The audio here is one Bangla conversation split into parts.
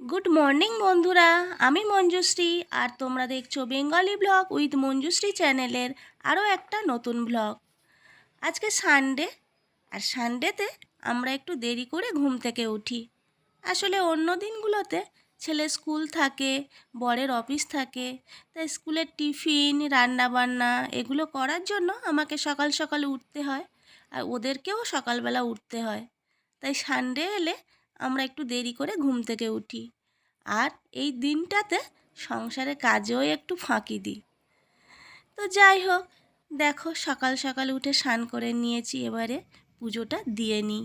গুড মর্নিং বন্ধুরা, আমি মঞ্জুশ্রী আর তোমরা দেখছো বেঙ্গলি ব্লগ উইথ মঞ্জুশ্রী চ্যানেলের আরও একটা নতুন ব্লগ। আজকে সানডে, আর সানডেতে আমরা একটু দেরি করে ঘুম থেকে উঠি। আসলে অন্য দিনগুলোতে ছেলে স্কুল থাকে, বরের অফিস থাকে, তাই স্কুলের টিফিন রান্নাবান্না এগুলো করার জন্য আমাকে সকাল সকাল উঠতে হয়, আর ওদেরকেও সকালবেলা উঠতে হয়। তাই সানডে এলে আমরা একটু দেরি করে ঘুম থেকে উঠি, আর এই দিনটাতে সংসারে কাজেও একটু ফাঁকি দিই। তো যাই হোক, দেখো সকাল সকাল উঠে স্নান করে নিয়েছি, এবারে পুজোটা দিয়ে নিই।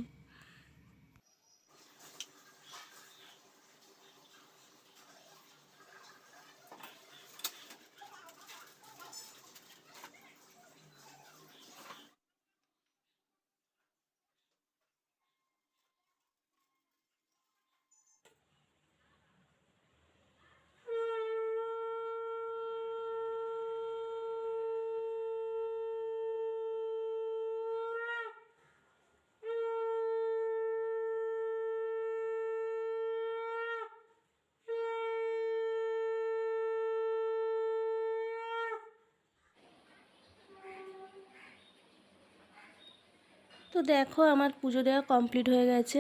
তো দেখো আমার পুজো দেওয়া কমপ্লিট হয়ে গেছে।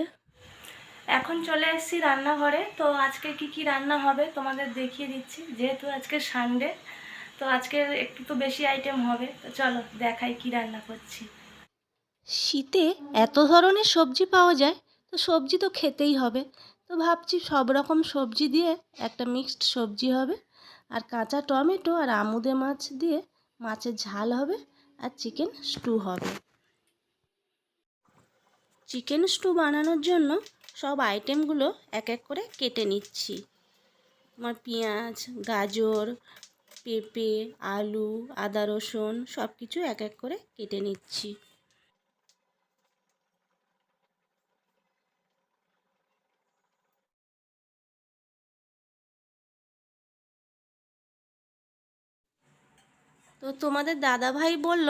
এখন চলে এসেছি রান্নাঘরে। তো আজকে কি কি রান্না হবে তোমাদের দেখিয়ে দিচ্ছি, যেহেতু আজকে সানডে। তো আজকে একটু তো বেশি আইটেম হবে, তো চলো দেখাই কি রান্না করছি। শীতে এত ধরনের সবজি পাওয়া যায়, তো সবজি তো খেতেই হবে। তো ভাবছি সব রকম সবজি দিয়ে একটা মিক্সড সবজি হবে, আর কাঁচা টমেটো আর আমুদে মাছ দিয়ে মাছের ঝাল হবে, আর চিকেন স্টু হবে। চিকেন স্টু বানানোর জন্য সব আইটেমগুলো এক এক করে কেটে নিচ্ছি। আমার পেঁয়াজ, গাজর, পেঁপে, আলু, আদা রসুন সব কিছু এক এক করে কেটে নিচ্ছি। তো তোমাদের দাদাভাই বলল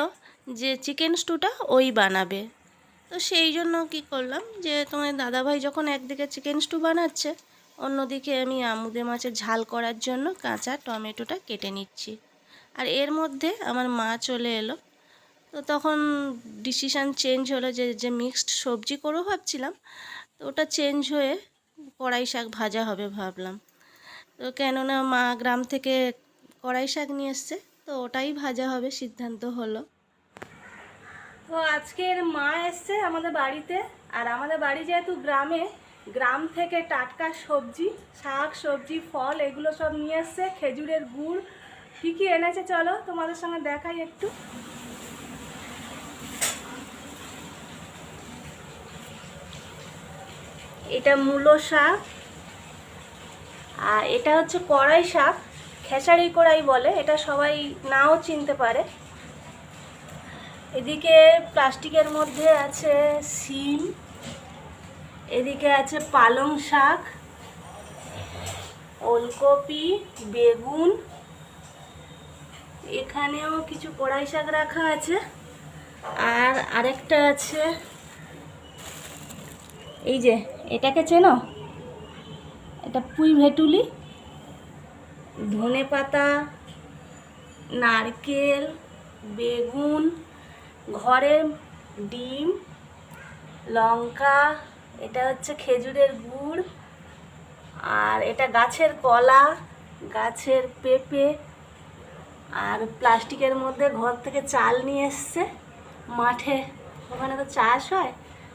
যে চিকেন স্টুটা ওই বানাবে। তো সেই জন্য কি করলাম, যে তোমাদের দাদাভাই যখন একদিকে চিকেন স্টু বানাচ্ছে, অন্যদিকে আমি আমুদে মাছের ঝাল করার জন্য কাঁচা টমেটোটা কেটে নিচ্ছি। আর এর মধ্যে আমার মা চলে এলো। তো তখন ডিসিশান চেঞ্জ হলো যে যে মিক্সড সবজি করবো ভাবছিলাম, তো ওটা চেঞ্জ হয়ে কড়াই শাক ভাজা হবে ভাবলাম। তো কেননা মা গ্রাম থেকে কড়াই শাক নিয়ে এসছে, তো ওটাই ভাজা হবে সিদ্ধান্ত হলো। তো আজকের মা এসছে আমাদের বাড়িতে, আর আমাদের বাড়ি যেহেতু গ্রামে, গ্রাম থেকে টাটকা সবজি, শাক সবজি, ফল এগুলো সব নিয়ে এসছে, খেজুরের গুড়, কী কী এনেছে চলো তোমাদের সঙ্গে দেখাই একটু। এটা মূলো শাক, আর এটা হচ্ছে কড়াই শাক, খেসারি কড়াই বলে, এটা সবাই নাও চিনতে পারে। এদিকে প্লাস্টিকের মধ্যে আছে শিম, এদিকে আছে পালং শাক, ওলকপি, বেগুন, এখানেও কিছু কড়াই শাক রাখা আছে, আর আরেকটা আছে, এই যে এটাকে চেনো, এটা পুঁই ভেটুলি, ধনে পাতা, নারকেল, বেগুন, ঘরের ডিম, লঙ্কা, এটা হচ্ছে খেজুরের গুড়, আর এটা গাছের কলা, গাছের পেঁপে, আর প্লাস্টিকের মধ্যে ঘর থেকে চাল নিয়ে এসছে, মাঠে ওখানে তো চাষ হয়,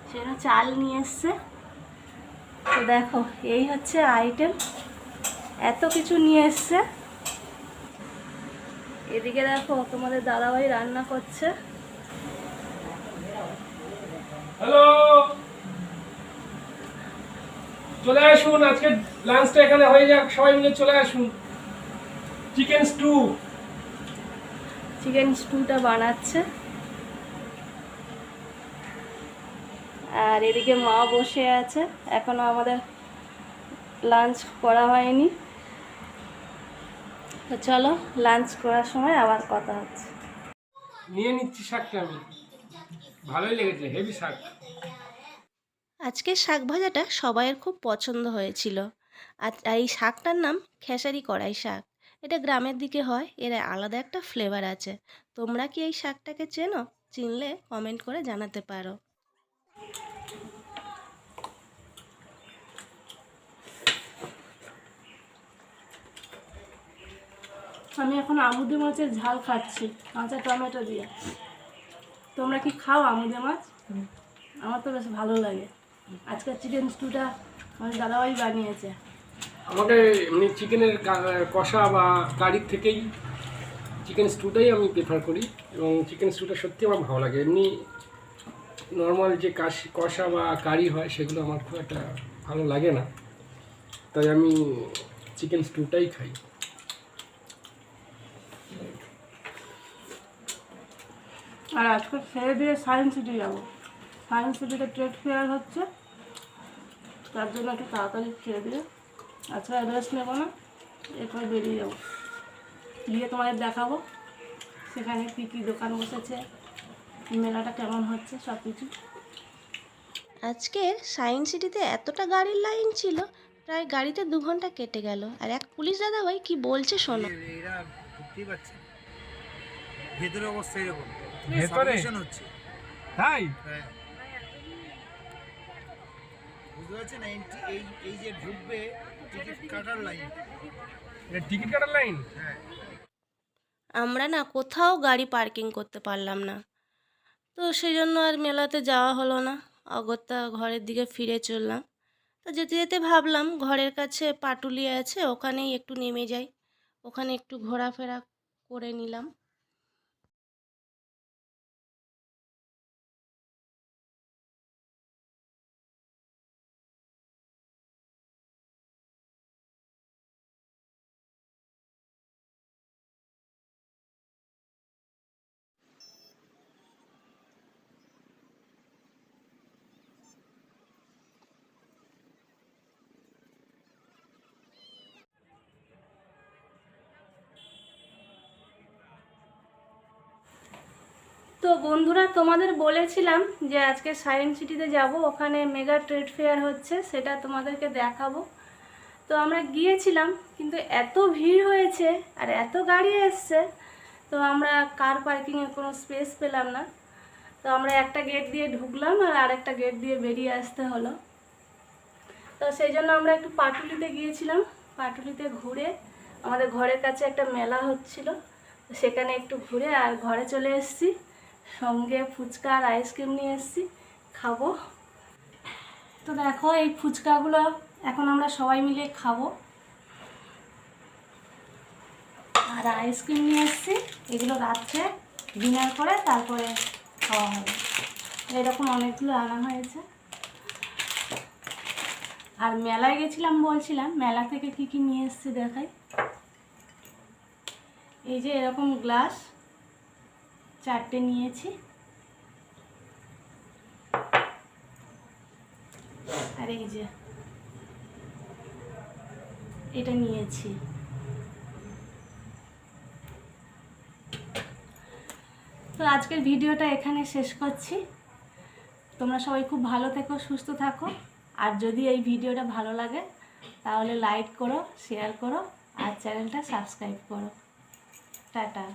সেখানে চাল নিয়ে এসছে। তো দেখো এই হচ্ছে আইটেম, এত কিছু নিয়ে এসছে। এদিকে দেখো তোমাদের দাদাভাই রান্না করছে। হ্যালো, চলে আসুন, আজকে লাঞ্চটা এখানে হয়ে যাক, সবাই মিলে চলে আসুন। Chicken stew. চিকেন স্টুটা বানাচ্ছে, আর এদিকে মা বসে আছে, এখনো আমাদের লাঞ্চ করা হয়নি। তো চলো লাঞ্চ করার সময় আবার কথা হচ্ছে। নিয়ে নিচ্ছি শাকটা আমি, ভালোই লেগেছে, হেভি শাক। আজকের শাক ভাজাটা সবাইয়ের খুব পছন্দ হয়েছিল। আর এই শাকটার নাম খেসারি কড়াই শাক। এটা গ্রামের দিকে হয়, এর আলাদা একটা ফ্লেভার আছে। তোমরা কি এই শাকটাকে চেনো? চিনলে কমেন্ট করে জানাতে পারো। আমি এখন আমুদে মাছের ঝাল খাচ্ছি কাঁচা টমেটো দিয়ে। তোমরা কি খাও আমুদে মাছ? আমার তো বেশ ভালো লাগে। আজকে চিকেন স্টুটা আমার দাদাভাই বানিয়েছে। আমাকে এমনি চিকেনের কষা বা কারির থেকেই চিকেন স্টুটাই আমি প্রেফার করি, এবং চিকেন স্টুটা সত্যি আমার ভালো লাগে। এমনি নর্মাল যে কষা বা কারি হয় সেগুলো আমার খুব একটা ভালো লাগে না, তাই আমি চিকেন স্টুটাই খাই। আর আজকে খেয়ে দিয়ে সায়েন্স সিটি যাবো। সায়েন্স সিটিতে ট্রেড ফেয়ার হচ্ছে, তার জন্য একটু তাড়াতাড়ি খেয়ে দিয়ে আজকে রেস্ট নেবো না, এরপর বেরিয়ে যাবো, গিয়ে তোমাদের দেখাবো সেখানে কী কী দোকান বসেছে, মেলাটা কেমন হচ্ছে, সব কিছু। আজকের সায়েন্স সিটিতে এতটা গাড়ির লাইন ছিল, প্রায় গাড়িতে 2 ঘন্টা কেটে গেল। আর এক পুলিশ দাদাভাই কি বলছে শোনো। এরা ঢুকতেই পারছে না। ভেতরে অবস্থা এরকম ভেতরে? সাবমিশন হচ্ছে। তাই? হ্যাঁ, বুঝতে পারছেন? এই যে ঢুকবে টিকিট কাটার লাইন। এটা টিকিট কাটার লাইন? হ্যাঁ, আমরা না কোথাও গাড়ি পার্কিং করতে পারলাম না, তো সেই জন্য আর মেলাতে যাওয়া হলো না। অগত্যা ঘরের দিকে ফিরে চললাম। তো যেতে যেতে ভাবলাম ঘরের কাছে পাটুলি আছে, ওখানেই একটু নেমে যাই, ওখানে একটু ঘোরাফেরা করে নিলাম। তো বন্ধুরা, তোমাদের বলেছিলাম যে আজকে সায়েন্স সিটিতে যাব, ওখানে মেগা ট্রেড ফেয়ার হচ্ছে, সেটা তোমাদেরকে দেখাবো। তো আমরা গিয়েছিলাম, কিন্তু এত ভিড় হয়েছে আর এত গাড়ি এসছে, তো আমরা কার পার্কিংয়ের কোনো স্পেস পেলাম না। তো আমরা একটা গেট দিয়ে ঢুকলাম আর আরেকটা গেট দিয়ে বেরিয়ে আসতে হলো। তো সেই জন্য আমরা একটু পাটুলিতে গিয়েছিলাম। পাটুলিতে ঘুরে আমাদের ঘরের কাছে একটা মেলা হচ্ছিল, তো সেখানে একটু ঘুরে আর ঘরে চলে এসেছি। সঙ্গে ফুচকা আর আইসক্রিম নিয়ে এসেছি, খাবো। তো দেখো এই ফুচকাগুলো এখন আমরা সবাই মিলে খাবো, আর আইসক্রিম নিয়ে এসেছি, এগুলো রাত্রে ডিনার করে তারপরে খাওয়া হবে। এরকম অনেকগুলো আনা হয়েছে। আর মেলায় গেছিলাম বলছিলাম, মেলা থেকে কি কি নিয়ে এসেছি দেখাই। এই যে এরকম গ্লাস 4টে নিয়েছি, আর এই যে এটা নিয়েছি। তো আজকের ভিডিওটা এখানে শেষ করছি। তোমরা সবাই খুব ভালো থেকো, সুস্থ থাকো। আর যদি এই ভিডিওটা ভালো লাগে তাহলে লাইক করো, শেয়ার করো আর চ্যানেলটা সাবস্ক্রাইব করো। টাটা।